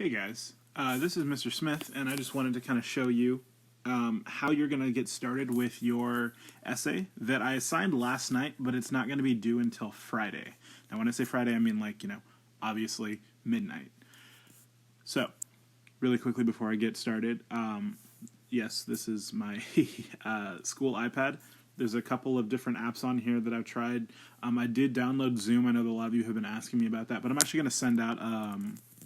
Hey guys, this is Mr. Smith, and I just wanted to kind of show you how you're going to get started with your essay that I assigned last night, but it's not going to be due until Friday. Now, when I say Friday, I mean obviously midnight. So, really quickly before I get started, yes, this is my school iPad. There's a couple of different apps on here that I've tried. I did download Zoom. I know that a lot of you have been asking me about that, but I'm actually going to send out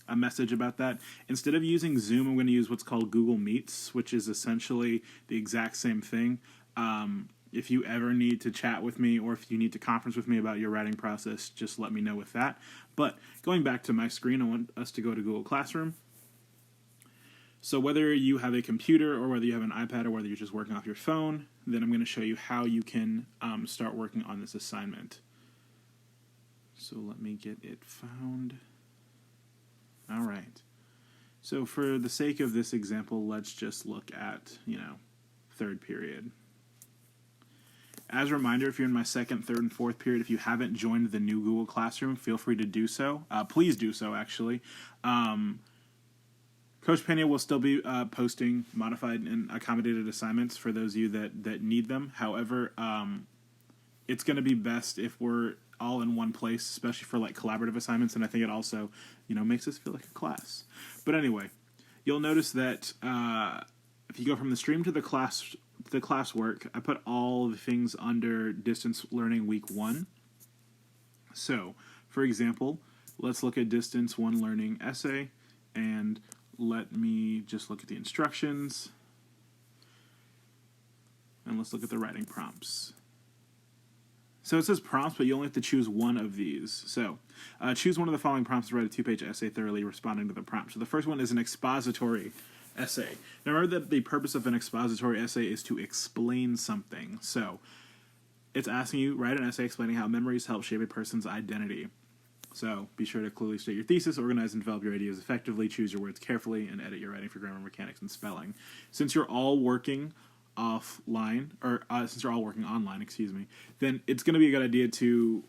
a message about that. Instead of using Zoom, I'm going to use what's called Google Meets, which is essentially the exact same thing. If you ever need to chat with me or if you need to conference with me about your writing process, just let me know with that. But going back to my screen, I want us to go to Google Classroom. So whether you have a computer or whether you have an iPad or whether you're just working off your phone, then I'm going to show you how you can start working on this assignment. So let me get it found. All right. So for the sake of this example, let's just look at, third period. As a reminder, if you're in my second, third, and fourth period, if you haven't joined the new Google Classroom, feel free to do so. Please do so, actually. Coach Pena will still be posting modified and accommodated assignments for those of you that need them. However, it's going to be best if we're all in one place, especially for collaborative assignments, and I think it also, makes us feel like a class. But anyway, you'll notice that if you go from the stream to the classwork, I put all the things under distance learning week 1. So, for example, let's look at distance 1 learning essay, and let me just look at the instructions, and let's look at the writing prompts. So it says prompts, but you only have to choose one of these. So choose one of the following prompts to write a 2-page essay thoroughly responding to the prompt. So the first one is an expository essay. Now remember that the purpose of an expository essay is to explain something. So it's asking you, write an essay explaining how memories help shape a person's identity. So be sure to clearly state your thesis, organize and develop your ideas effectively, choose your words carefully, and edit your writing for grammar, mechanics, and spelling. Since you're all working offline, or since you're all working online, then it's going to be a good idea to,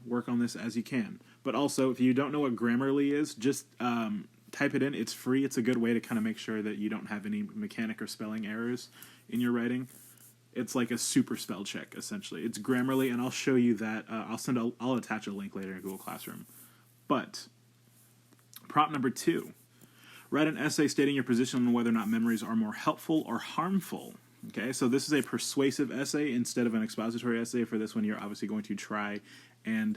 work on this as you can. But also, if you don't know what Grammarly is, just type it in. It's free. It's a good way to kind of make sure that you don't have any mechanic or spelling errors in your writing. It's like a super spell check, essentially. It's Grammarly, and I'll show you that. I'll attach a link later in Google Classroom. But prompt number 2. Write an essay stating your position on whether or not memories are more helpful or harmful. Okay, so this is a persuasive essay instead of an expository essay. For this one, you're obviously going to try and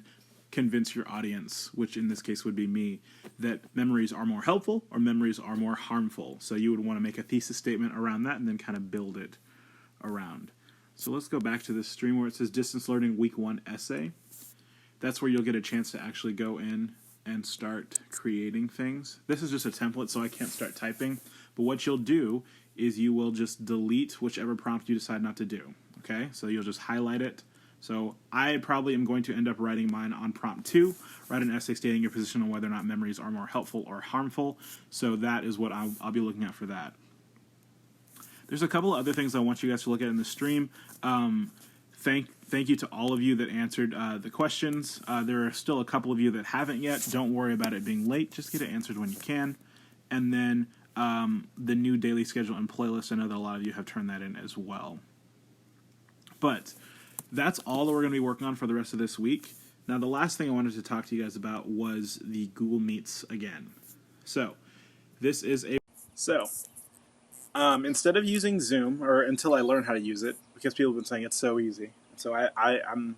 convince your audience, which in this case would be me, that memories are more helpful or memories are more harmful. So you would want to make a thesis statement around that and then kind of build it around. So let's go back to this stream where it says Distance Learning Week 1 Essay. That's where you'll get a chance to actually go in and start creating things. This is just a template, so I can't start typing. But what you'll do is you will just delete whichever prompt you decide not to do. Okay? So you'll just highlight it. So I probably am going to end up writing mine on prompt 2. Write an essay stating your position on whether or not memories are more helpful or harmful. So that is what I'll be looking at for that. There's a couple of other things I want you guys to look at in the stream. Thank you to all of you that answered the questions. There are still a couple of you that haven't yet. Don't worry about it being late. Just get it answered when you can. And then the new daily schedule and playlist, I know that a lot of you have turned that in as well. But that's all that we're going to be working on for the rest of this week. Now, the last thing I wanted to talk to you guys about was the Google Meets again. So, this is a... instead of using Zoom, or until I learn how to use it, because people have been saying it's so easy, so I'm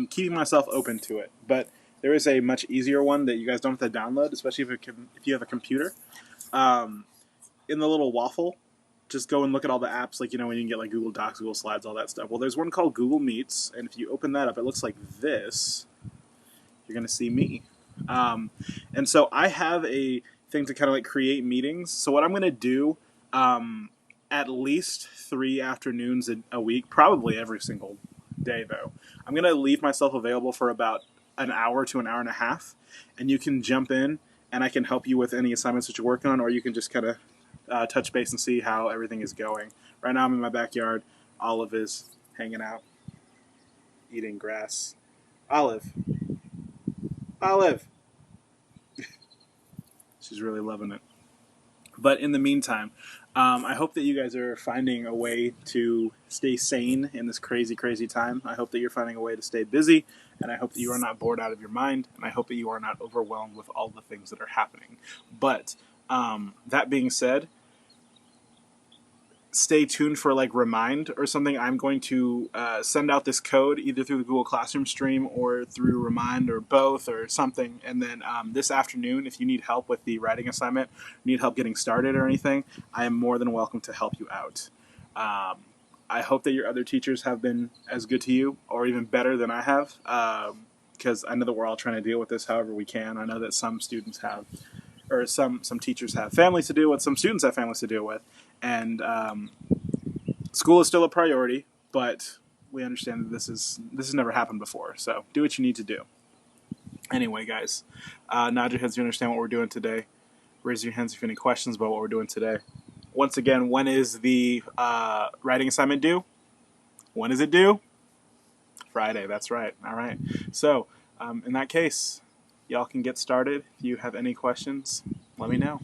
keeping myself open to it. But there is a much easier one that you guys don't have to download, especially if you have a computer. In the little waffle, just go and look at all the apps, when you can get Google Docs, Google Slides, all that stuff. Well, there's one called Google Meets, and if you open that up, it looks like this. You're going to see me. And so I have a thing to kind of create meetings. So what I'm going to do, at least 3 afternoons a week, probably every single day though, I'm going to leave myself available for about an hour to an hour and a half, and you can jump in and I can help you with any assignments that you're working on, or you can just kind of touch base and see how everything is going. Right now I'm in my backyard. Olive is hanging out, eating grass. Olive. She's really loving it. But in the meantime, I hope that you guys are finding a way to stay sane in this crazy, crazy time. I hope that you're finding a way to stay busy, and I hope that you are not bored out of your mind, and I hope that you are not overwhelmed with all the things that are happening. But that being said, stay tuned for like Remind or something. I'm going to send out this code either through the Google Classroom stream or through Remind or both or something. And then this afternoon, if you need help with the writing assignment, need help getting started or anything, I am more than welcome to help you out. I hope that your other teachers have been as good to you or even better than I have, because I know that we're all trying to deal with this however we can. I know that some students have, or some teachers have families to deal with, some students have families to deal with, and school is still a priority, but we understand that this has never happened before. So do what you need to do. Anyway, guys, nod your heads if you understand what we're doing today. Raise your hands if you have any questions about what we're doing today. Once again, when is the writing assignment due? When is it due? Friday, that's right. All right. So in that case, y'all can get started. If you have any questions, let me know.